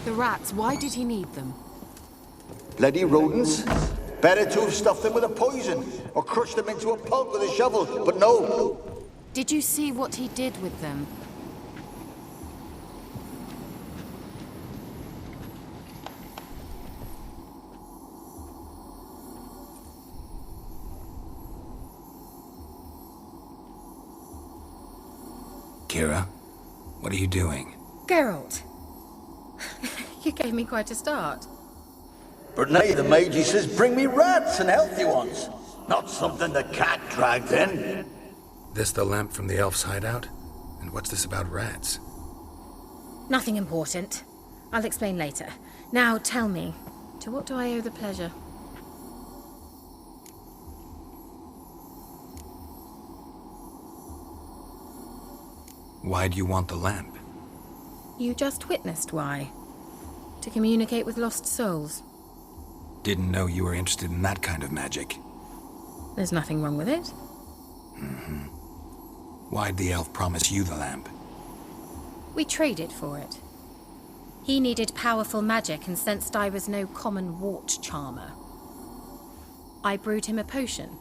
The rats, why did he need them? Bloody rodents. Better to have stuffed them with a poison, or crushed them into a pulp with a shovel, but no. Did you see what he did with them? Keira, what are you doing? Geralt, you gave me quite a start. But now the mage says bring me rats and healthy ones. Not something the cat dragged in. This the lamp from the elf's hideout? And what's this about rats? Nothing important. I'll explain later. Now tell me, to what do I owe the pleasure? Why do you want the lamp? You just witnessed why. To communicate with lost souls. Didn't know you were interested in that kind of magic. There's nothing wrong with it. Why'd the elf promise you the lamp? We traded for it. He needed powerful magic and sensed I was no common wart charmer. I brewed him a potion.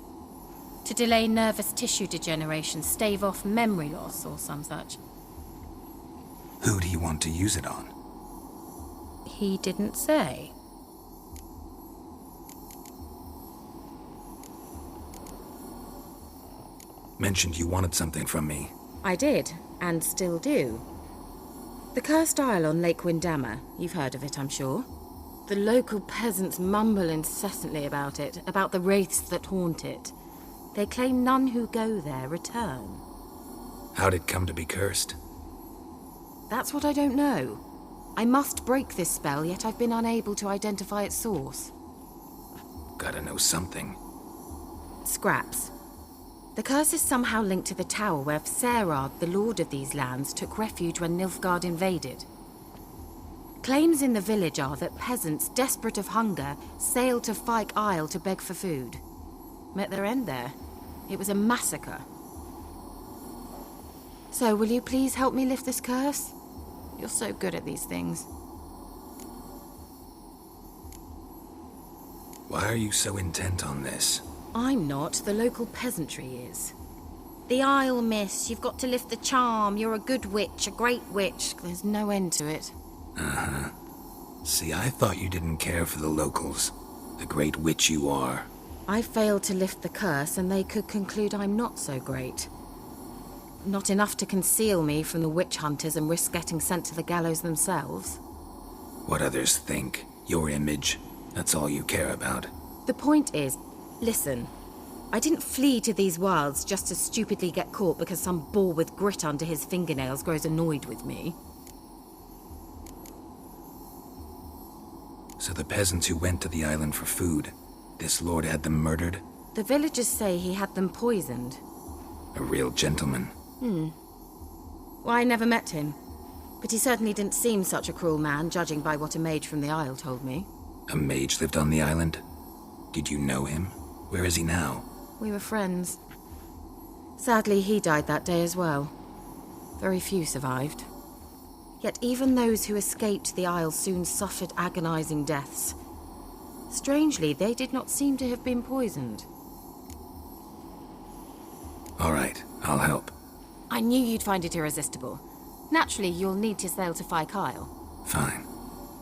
To delay nervous tissue degeneration, stave off memory loss or some such. Who'd he want to use it on? He didn't say. Mentioned you wanted something from me. I did, and still do. The cursed isle on Lake Windammer. You've heard of it, I'm sure. The local peasants mumble incessantly about it, about the wraiths that haunt it. They claim none who go there return. How'd it come to be cursed? That's what I don't know. I must break this spell, yet I've been unable to identify its source. Gotta know something. Scraps. The curse is somehow linked to the tower where Serard, the lord of these lands, took refuge when Nilfgaard invaded. Claims in the village are that peasants, desperate of hunger, sailed to Fyke Isle to beg for food. Met their end there. It was a massacre. So, will you please help me lift this curse? You're so good at these things. Why are you so intent on this? I'm not. The local peasantry is. The Isle, miss. You've got to lift the charm. You're a good witch, a great witch. There's no end to it. See, I thought you didn't care for the locals. The great witch you are. I failed to lift the curse, and they could conclude I'm not so great. Not enough to conceal me from the witch hunters and risk getting sent to the gallows themselves. What others think, your image, that's all you care about. The point is, listen, I didn't flee to these wilds just to stupidly get caught because some boar with grit under his fingernails grows annoyed with me. So the peasants who went to the island for food, this lord had them murdered? The villagers say he had them poisoned. A real gentleman. Well, I never met him. But he certainly didn't seem such a cruel man, judging by what a mage from the Isle told me. A mage lived on the island? Did you know him? Where is he now? We were friends. Sadly, he died that day as well. Very few survived. Yet even those who escaped the Isle soon suffered agonizing deaths. Strangely, they did not seem to have been poisoned. All right, I'll help. I knew you'd find it irresistible. Naturally, you'll need to sail to Fyke Isle. Fine.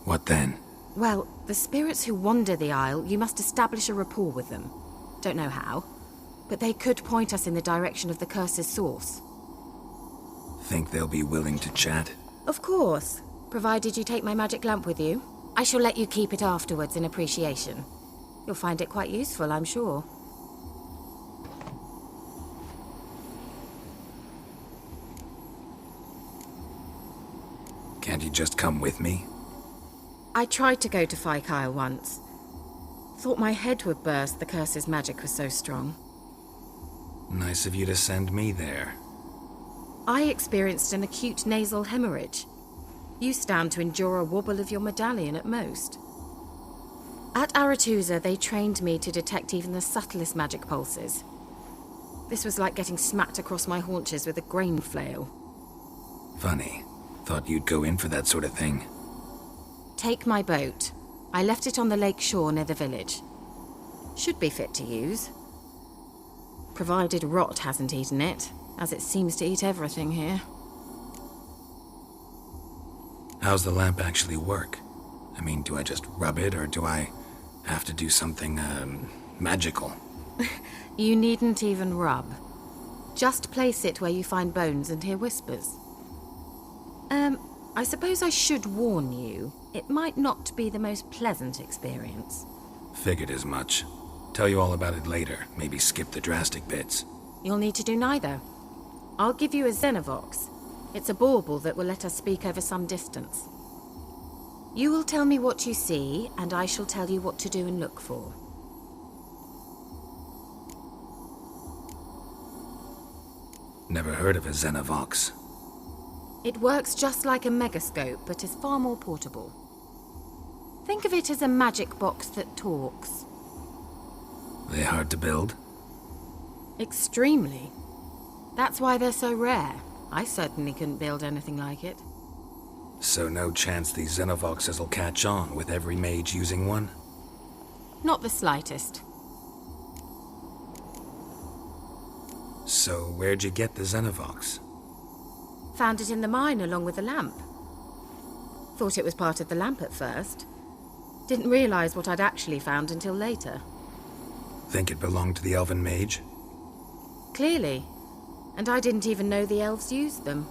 What then? Well, the spirits who wander the Isle, you must establish a rapport with them. Don't know how, but they could point us in the direction of the curse's source. Think they'll be willing to chat? Of course, provided you take my magic lamp with you. I shall let you keep it afterwards in appreciation. You'll find it quite useful, I'm sure. Can't you just come with me? I tried to go to Fyke Isle once. Thought my head would burst, the curse's magic was so strong. Nice of you to send me there. I experienced an acute nasal hemorrhage. You stand to endure a wobble of your medallion at most. At Aretusa, they trained me to detect even the subtlest magic pulses. This was like getting smacked across my haunches with a grain flail. Funny. Thought you'd go in for that sort of thing. Take my boat. I left it on the lake shore near the village. Should be fit to use. Provided rot hasn't eaten it, as it seems to eat everything here. How's the lamp actually work? I mean, do I just rub it, or do I have to do something, magical? You needn't even rub. Just place it where you find bones and hear whispers. I suppose I should warn you, it might not be the most pleasant experience. Figured as much. Tell you all about it later, maybe skip the drastic bits. You'll need to do neither. I'll give you a Xenovox. It's a bauble that will let us speak over some distance. You will tell me what you see, and I shall tell you what to do and look for. Never heard of a Xenovox. It works just like a megascope, but is far more portable. Think of it as a magic box that talks. They hard to build? Extremely. That's why they're so rare. I certainly couldn't build anything like it. So no chance these Xenovoxes will catch on with every mage using one? Not the slightest. So where'd you get the Xenovox? Found it in the mine along with the lamp. Thought it was part of the lamp at first. Didn't realize what I'd actually found until later. Think it belonged to the elven mage? Clearly. And I didn't even know the elves used them.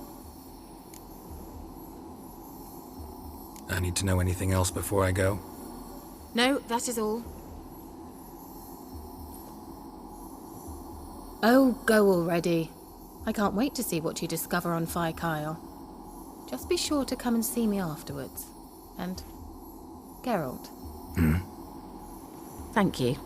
I need to know anything else before I go? No, that is all. Oh, go already. I can't wait to see what you discover on Phi Kyle. Just be sure to come and see me afterwards. And Geralt. Hmm? Thank you.